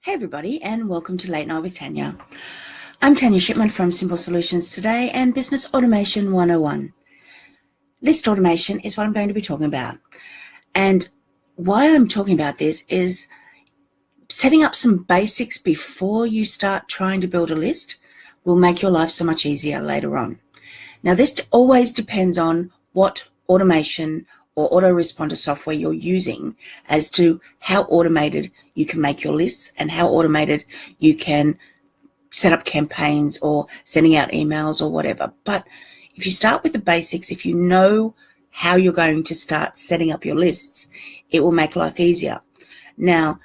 Hey everybody, and welcome to Late Night with Tania. I'm Tania Shipman from Simple Solutions Today and Business Automation 101. List automation is what I'm going to be talking about. And why I'm talking about this is setting up some basics before you start trying to build a list will make your life so much easier later on. Now, this always depends on what automation or autoresponder software you're using as to how automated you can make your lists and how automated you can set up campaigns or sending out emails or whatever. But if you start with the basics, if you know how you're going to start setting up your lists, it will make life easier. Now,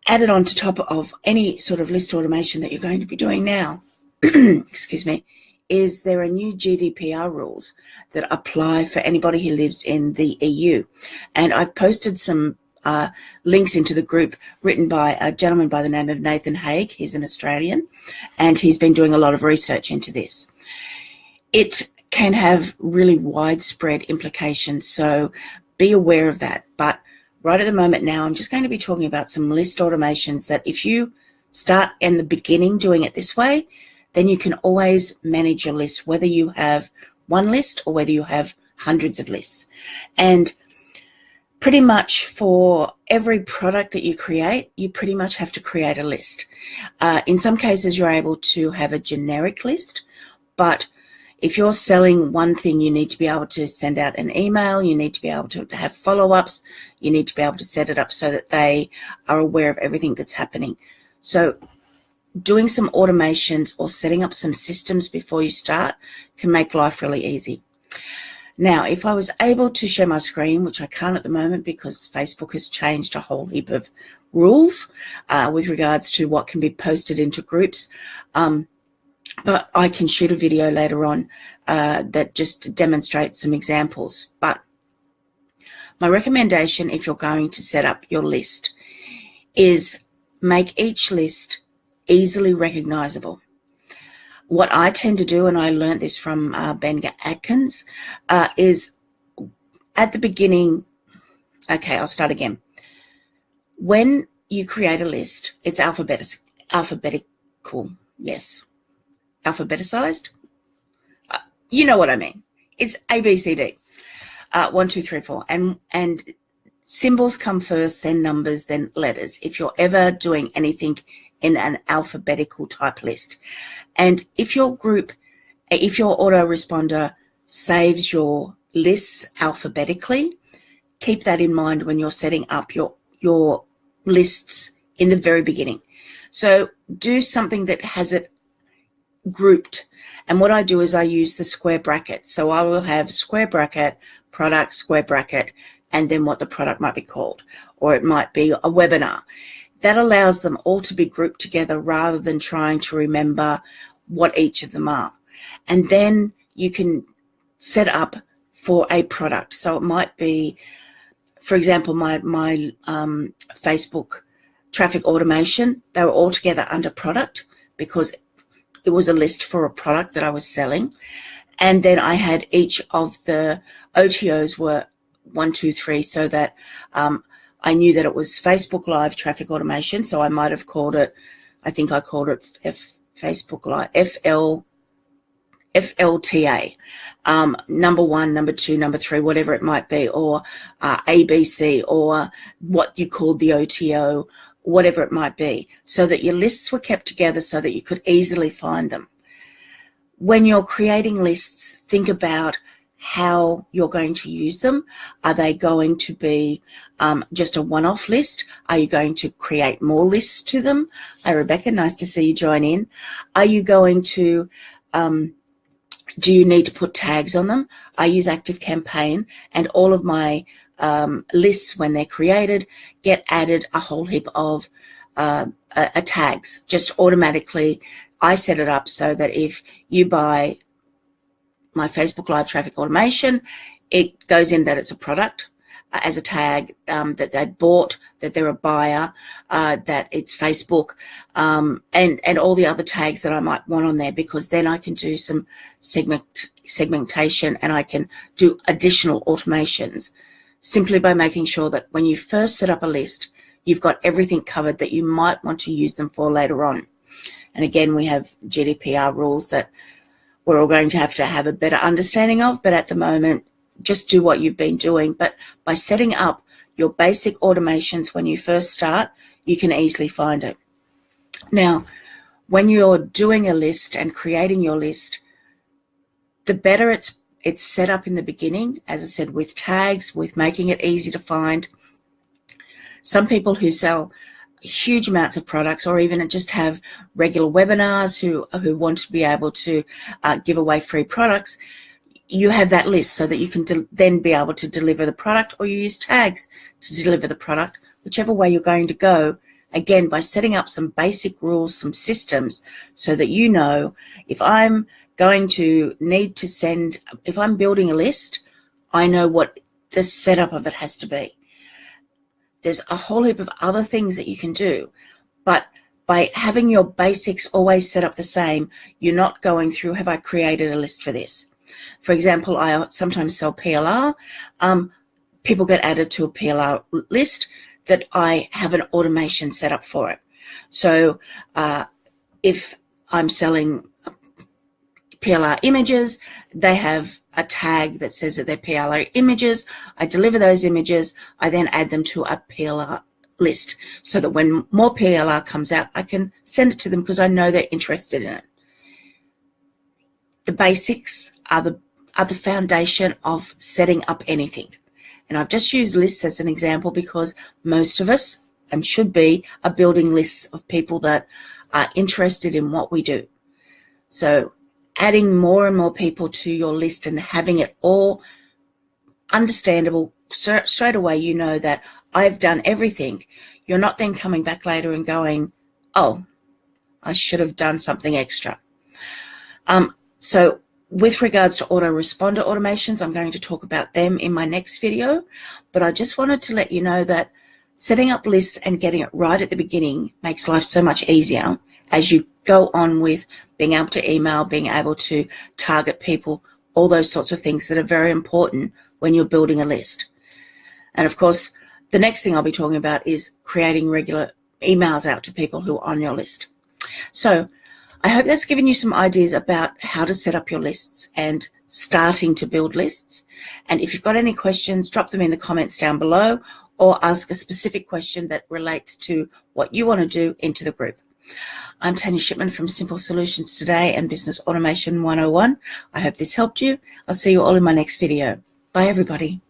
added on to top of any sort of list automation that you're going to be doing now, excuse me, is there are new GDPR rules that apply for anybody who lives in the EU. And I've posted some links into the group written by a gentleman by the name of Nathan Haig. He's an Australian, and he's been doing a lot of research into this. It can have really widespread implications, so be aware of that. But right at the moment now, I'm just going to be talking about some list automations that if you start in the beginning doing it this way, then you can always manage your list, whether you have one list or whether you have hundreds of lists. And pretty much for every product that you create, you pretty much have to create a list. In some cases, you're able to have a generic list, but if you're selling one thing, you need to be able to send out an email, you need to be able to have follow-ups, you need to be able to set it up so that they are aware of everything that's happening. So doing some automations or setting up some systems before you start can make life really easy. Now, if I was able to share my screen, which I can't at the moment because Facebook has changed a whole heap of rules with regards to what can be posted into groups, but I can shoot a video later on that just demonstrates some examples. But my recommendation, if you're going to set up your list, is make each list easily recognizable. What I tend to do, and I learned this from Ben Atkins, is at the beginning, okay, I'll start again. When you create a list, it's alphabetical, yes, alphabetized. You know what I mean. It's A, B, C, D, 1, 2, 3, 4, and symbols come first, then numbers, then letters, if you're ever doing anything in an alphabetical type list. And if your autoresponder saves your lists alphabetically, keep that in mind when you're setting up your lists in the very beginning. So do something that has it grouped. And what I do is I use the square brackets. So I will have square bracket, product, square bracket, and then what the product might be called, or it might be a webinar. That allows them all to be grouped together rather than trying to remember what each of them are. And then you can set up for a product. So it might be, for example, my Facebook traffic automation, they were all together under product because it was a list for a product that I was selling. And then I had each of the OTOs were 1, 2, 3, so that I knew that it was Facebook Live Traffic Automation, so I might have called it, I think I called it Facebook Live, FLTA, number 1, number 2, number 3, whatever it might be, or ABC, or what you called the OTO, whatever it might be, so that your lists were kept together so that you could easily find them. When you're creating lists, think about how you're going to use them. Are they going to be just a one-off list? Are you going to create more lists to them? Hi, Rebecca, nice to see you join in. Are you going to, do you need to put tags on them? I use ActiveCampaign, and all of my lists, when they're created, get added a whole heap of tags. Just automatically, I set it up so that if you buy my Facebook Live Traffic Automation, it goes in that it's a product as a tag, that they bought, that they're a buyer, that it's Facebook, and all the other tags that I might want on there, because then I can do some segmentation and I can do additional automations simply by making sure that when you first set up a list, you've got everything covered that you might want to use them for later on. And again, we have GDPR rules that we're all going to have a better understanding of, but at the moment, just do what you've been doing. But by setting up your basic automations when you first start, you can easily find it. Now, when you're doing a list and creating your list, the better it's set up in the beginning, as I said, with tags, with making it easy to find. Some people who sell huge amounts of products, or even just have regular webinars who want to be able to give away free products, you have that list so that you can then be able to deliver the product, or you use tags to deliver the product, whichever way you're going to go. Again, by setting up some basic rules, some systems, so that you know if I'm going to need to send, if I'm building a list, I know what the setup of it has to be. There's a whole heap of other things that you can do, but by having your basics always set up the same, you're not going through, have I created a list for this? For example, I sometimes sell PLR. People get added to a PLR list that I have an automation set up for it. So if I'm selling PLR images, they have a tag that says that they're PLR images. I deliver those images. I then add them to a PLR list so that when more PLR comes out, I can send it to them because I know they're interested in it. The basics are the foundation of setting up anything. And I've just used lists as an example because most of us, and should be, are building lists of people that are interested in what we do. So adding more and more people to your list and having it all understandable, so straight away you know that I've done everything. You're not then coming back later and going, oh, I should have done something extra. So with regards to autoresponder automations, I'm going to talk about them in my next video, but I just wanted to let you know that setting up lists and getting it right at the beginning makes life so much easier as you go on with being able to email, being able to target people, all those sorts of things that are very important when you're building a list. And of course, the next thing I'll be talking about is creating regular emails out to people who are on your list. So I hope that's given you some ideas about how to set up your lists and starting to build lists. And if you've got any questions, drop them in the comments down below, or ask a specific question that relates to what you want to do into the group. I'm Tania Shipman from Simple Solutions Today and Business Automation 101. I hope this helped you. I'll see you all in my next video. Bye, everybody.